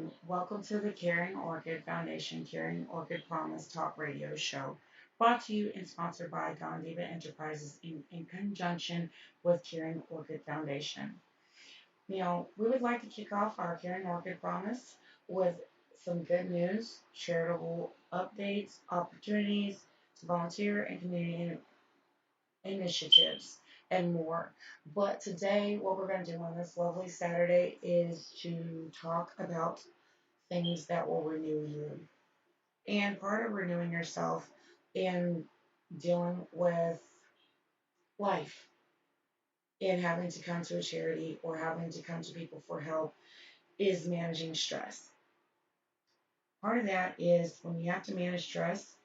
and welcome to the Caring Orchid Foundation Caring Orchid Promise Talk Radio Show, brought to you and sponsored by Gondiva Enterprises in conjunction with Caring Orchid Foundation. We would like to kick off our Caring Orchid Promise with some good news, charitable updates, opportunities to volunteer, and community initiatives, and more. But today, what we're going to do on this lovely Saturday is to talk about things that will renew you. And part of renewing yourself in dealing with life and having to come to a charity or having to come to people for help is managing stress. Part of that is when you have to manage stress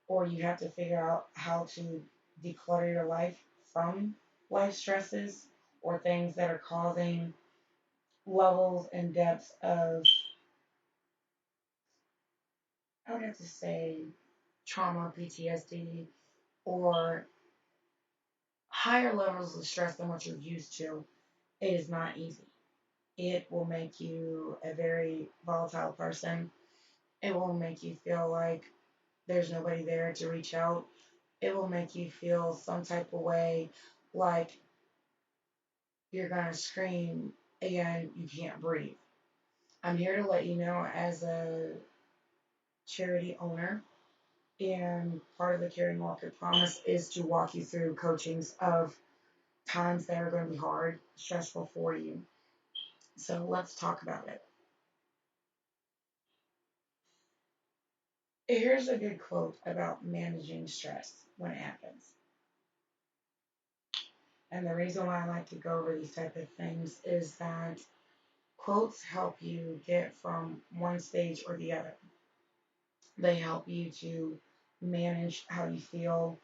or you have to figure out how to declutter your life from life stresses or things that are causing levels and depths of, I would have to say, trauma, PTSD, or higher levels of stress than what you're used to. It is not easy. It will make you a very volatile person. It will make you feel like there's nobody there to reach out. It will make you feel some type of way like you're going to scream and you can't breathe. I'm here to let you know as a charity owner, and part of the Caring Orchid Promise is to walk you through coachings of times that are going to be hard, stressful for you. So let's talk about it. Here's a good quote about managing stress when it happens. And the reason why I like to go over these type of things is that quotes help you get from one stage or the other. They help you to manage how you feel.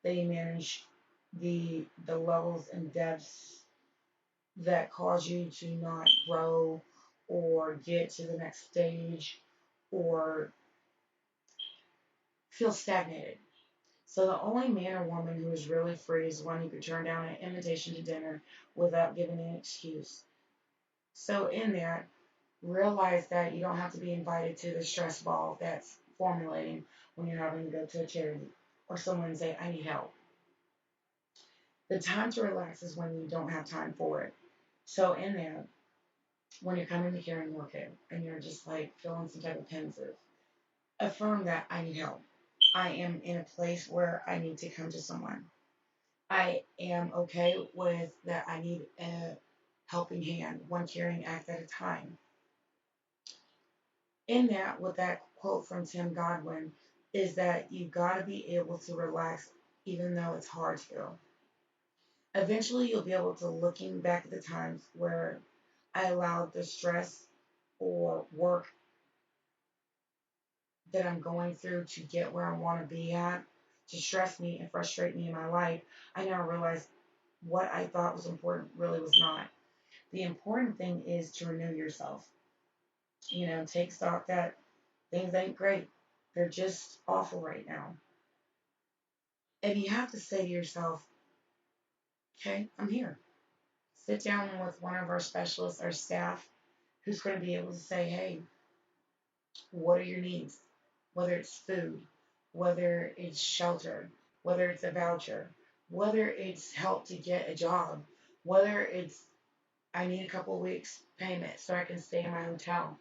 They manage the levels and depths that cause you to not grow or get to the next stage or feel stagnated. So the only man or woman who is really free is one who could turn down an invitation to dinner without giving an excuse. So in that, realize that you don't have to be invited to the stress ball that's formulating when you're having to go to a charity or someone say, I need help. The time to relax is when you don't have time for it. So in that, when you're coming to Caring Orchid and you're just like feeling some type of pensive, affirm that I need help. I am in a place where I need to come to someone. I am okay with that I need a helping hand, one caring act at a time. In that, with that quote from Tim Godwin, is that you got to be able to relax even though it's hard to. Eventually, you'll be able to looking back at the times where I allowed the stress or work that I'm going through to get where I want to be at, to stress me and frustrate me in my life. I now realize what I thought was important really was not. The important thing is to renew yourself. Take stock that things ain't great. They're just awful right now. And you have to say to yourself, okay, I'm here. Sit down with one of our specialists, our staff, who's going to be able to say, hey, what are your needs? Whether it's food, whether it's shelter, whether it's a voucher, whether it's help to get a job, whether it's I need a couple of weeks payment so I can stay in my hotel.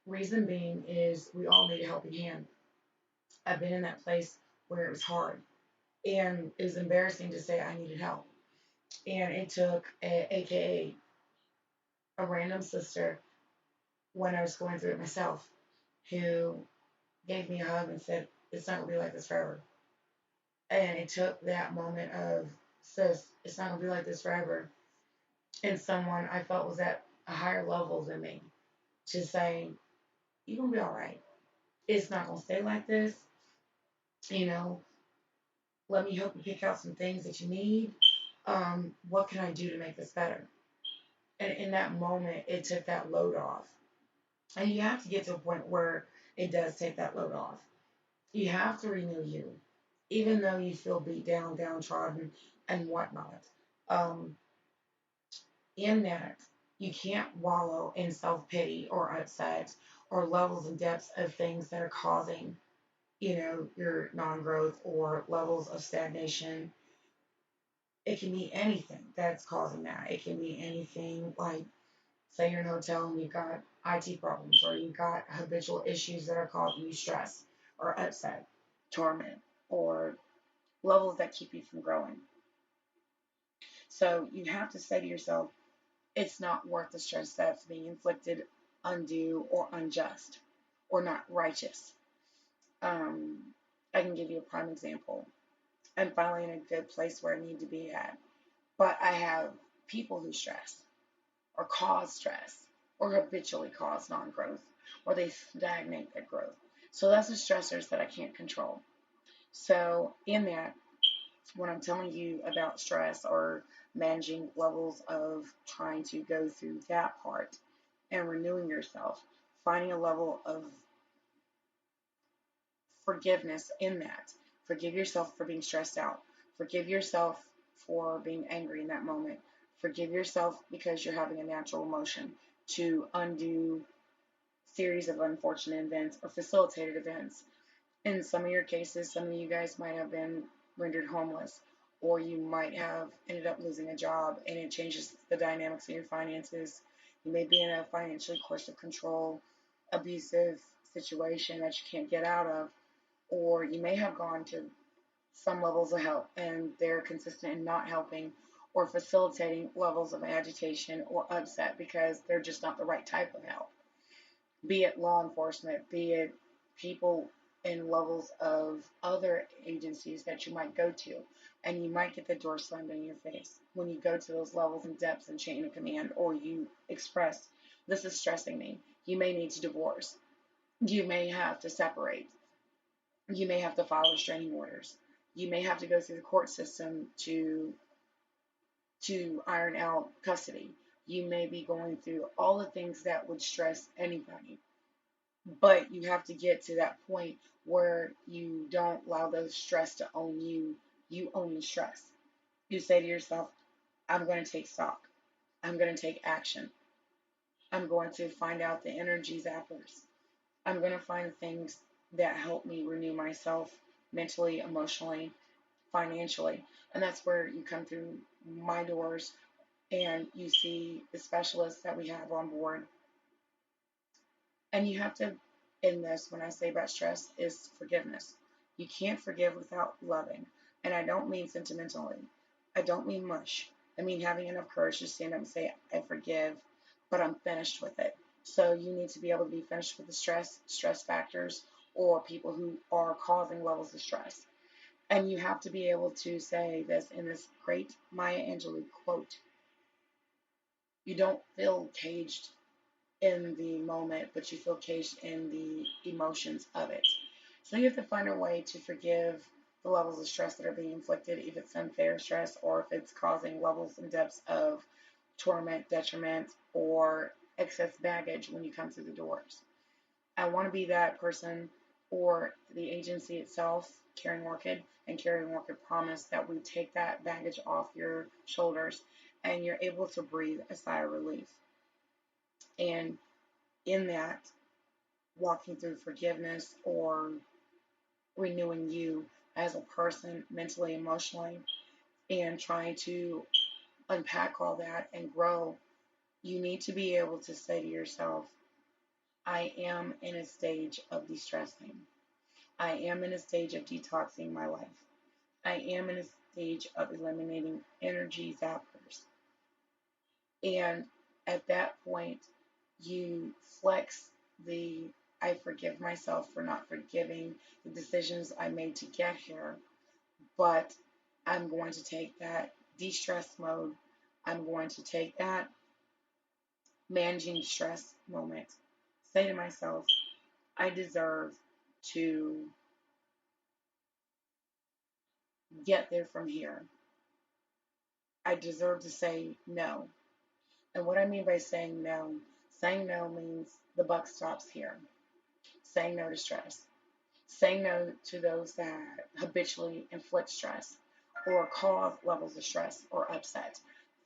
Reason being is we all need a helping hand. I've been in that place where it was hard and it was embarrassing to say I needed help. And it took AKA a random sister when I was going through it myself who gave me a hug and said, it's not gonna be like this forever. And it took that moment of, sis, it's not gonna be like this forever. And someone I felt was at a higher level than me to say, you're gonna be all right. It's not gonna stay like this. You know, let me help you pick out some things that you need. What can I do to make this better? And in that moment, it took that load off. And you have to get to a point where it does take that load off. You have to renew you, even though you feel beat down, downtrodden, and whatnot. Um, in that, You can't wallow in self-pity or upset or levels and depths of things that are causing, your non-growth or levels of stagnation. It can be anything that's causing that. It can be anything like, say you're in a hotel and you've got IT problems, or you've got habitual issues that are causing you stress or upset, torment, or levels that keep you from growing. So you have to say to yourself, it's not worth the stress that's being inflicted, undue, or unjust, or not righteous. I can give you a prime example. I'm finally in a good place where I need to be at, but I have people who stress, or cause stress, or habitually cause non growth, or they stagnate that growth. So that's the stressors that I can't control. So, in that, when I'm telling you about stress or managing levels of trying to go through that part and renewing yourself, finding a level of forgiveness in that. Forgive yourself for being stressed out. Forgive yourself for being angry in that moment. Forgive yourself because you're having a natural emotion to undo series of unfortunate events or facilitated events. In some of your cases, some of you guys might have been rendered homeless, or you might have ended up losing a job and it changes the dynamics of your finances. You may be in a financially coercive control, abusive situation that you can't get out of, or you may have gone to some levels of help and they're consistent in not helping or facilitating levels of agitation or upset because they're just not the right type of help. Be it law enforcement, be it people in levels of other agencies that you might go to, and you might get the door slammed in your face when you go to those levels and depths and chain of command, or you express, this is stressing me. You may need to divorce. You may have to separate. You may have to file restraining orders. You may have to go through the court system to iron out custody. You may be going through all the things that would stress anybody. But you have to get to that point where you don't allow the stress to own you. You own the stress. You say to yourself, I'm going to take stock. I'm going to take action. I'm going to find out the energy zappers. I'm going to find things that help me renew myself mentally, emotionally, financially. And that's where you come through my doors and you see the specialists that we have on board. And you have to, in this, when I say about stress, is forgiveness. You can't forgive without loving. And I don't mean sentimentally. I don't mean mush. I mean having enough courage to stand up and say, I forgive, but I'm finished with it. So you need to be able to be finished with the stress factors, or people who are causing levels of stress. And you have to be able to say this in this great Maya Angelou quote. You don't feel caged in the moment, but you feel caged in the emotions of it. So you have to find a way to forgive the levels of stress that are being inflicted, if it's unfair stress or if it's causing levels and depths of torment, detriment, or excess baggage when you come through the doors. I want to be that person or the agency itself, Caring Orchid and Caring Orchid Promise, that we take that baggage off your shoulders and you're able to breathe a sigh of relief. And in that, walking through forgiveness or renewing you as a person mentally, emotionally, and trying to unpack all that and grow, you need to be able to say to yourself, I am in a stage of de-stressing. I am in a stage of detoxing my life. I am in a stage of eliminating energy zappers. And at that point, you flex the I forgive myself for not forgiving the decisions I made to get here, but I'm going to take that de-stress mode. I'm going to take that managing stress moment. Say to myself, I deserve to get there from here. I deserve to say no. And what I mean by saying no means the buck stops here. Saying no to stress. Saying no to those that habitually inflict stress or cause levels of stress or upset.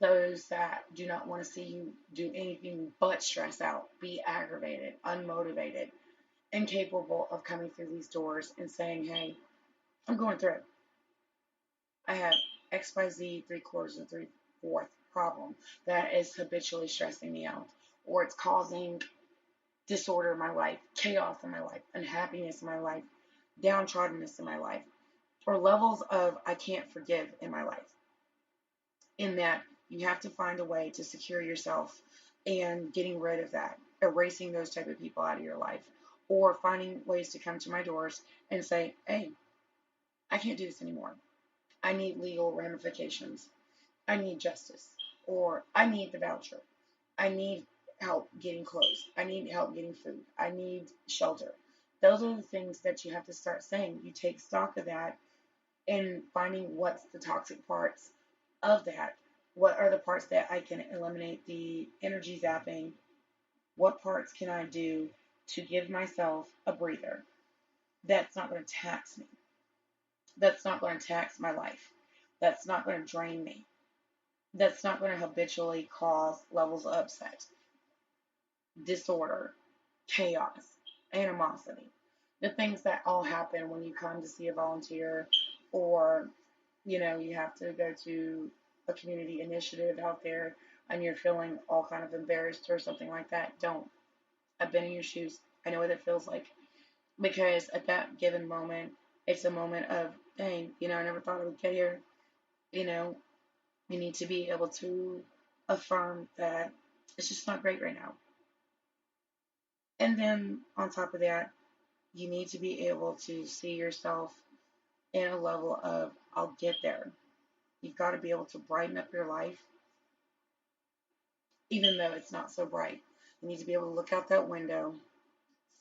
those that do not want to see you do anything but stress out, be aggravated, unmotivated, incapable of coming through these doors and saying, hey, I'm going through it. I have XYZ 3/4 and 3/4 problem that is habitually stressing me out, or it's causing disorder in my life, chaos in my life, unhappiness in my life, downtroddenness in my life, or levels of I can't forgive in my life. In that, you have to find a way to secure yourself and getting rid of that, erasing those type of people out of your life, or finding ways to come to my doors and say, hey, I can't do this anymore. I need legal ramifications. I need justice, or I need the voucher. I need help getting clothes. I need help getting food. I need shelter. Those are the things that you have to start saying. You take stock of that and finding what's the toxic parts of that. What are the parts that I can eliminate the energy zapping? What parts can I do to give myself a breather that's not going to tax me? That's not going to tax my life. That's not going to drain me. That's not going to habitually cause levels of upset, disorder, chaos, animosity. The things that all happen when you come to see a volunteer, or you have to go to a community initiative out there and you're feeling all kind of embarrassed or something like that. Don't. I've been in your shoes. I know what it feels like. Because at that given moment, it's a moment of, dang, I never thought I would get here. You know, you need to be able to affirm that it's just not great right now. And then on top of that, you need to be able to see yourself in a level of, I'll get there. You've got to be able to brighten up your life, even though it's not so bright. You need to be able to look out that window,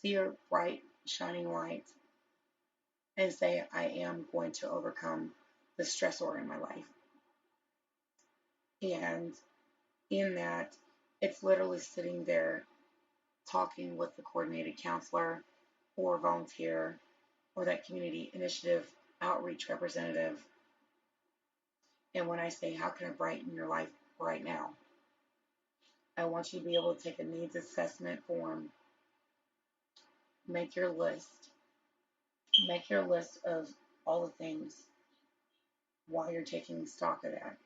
see a bright, shining light, and say, I am going to overcome the stressor in my life. And in that, it's literally sitting there talking with the coordinated counselor or volunteer or that community initiative outreach representative. And when I say, how can I brighten your life right now? I want you to be able to take a needs assessment form, make your list, of all the things while you're taking stock of that.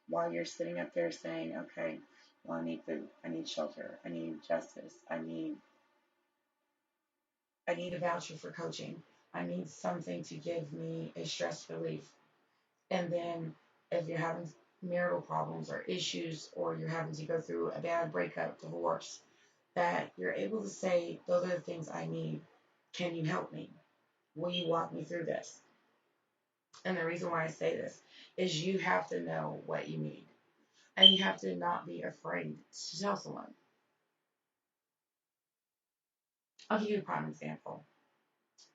While you're sitting up there saying, okay, well, I need food, I need shelter, I need justice, I need a voucher for coaching. I need something to give me a stress relief. And then if you're having marital problems or issues, or you're having to go through a bad breakup, divorce, that you're able to say, those are the things I need. Can you help me? Will you walk me through this? And the reason why I say this is you have to know what you need. And you have to not be afraid to tell someone. I'll give you a prime example.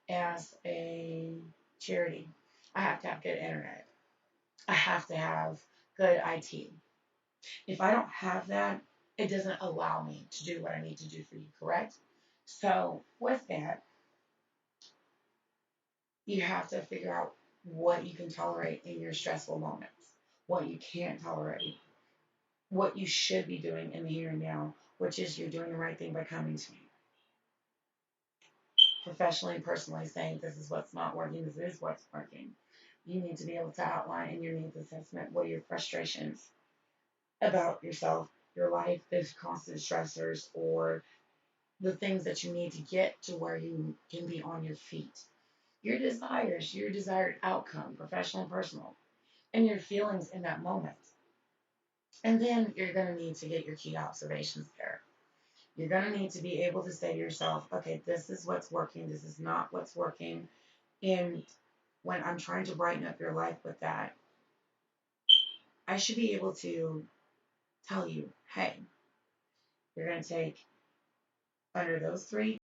As a charity, I have to have good internet. I have to have good IT. If I don't have that, it doesn't allow me to do what I need to do for you, correct? So, with that, you have to figure out what you can tolerate in your stressful moments, what you can't tolerate, what you should be doing in the here and now, which is you're doing the right thing by coming to me. Professionally and personally saying this is what's not working, this is what's working. You need to be able to outline in your needs assessment what are your frustrations about yourself, your life, those constant stressors, or the things that you need to get to where you can be on your feet. Your desires, your desired outcome, professional and personal, and your feelings in that moment. And then you're going to need to get your key observations there. You're going to need to be able to say to yourself, okay, this is what's working, this is not what's working. And when I'm trying to brighten up your life with that, I should be able to tell you, hey, you're going to take under those three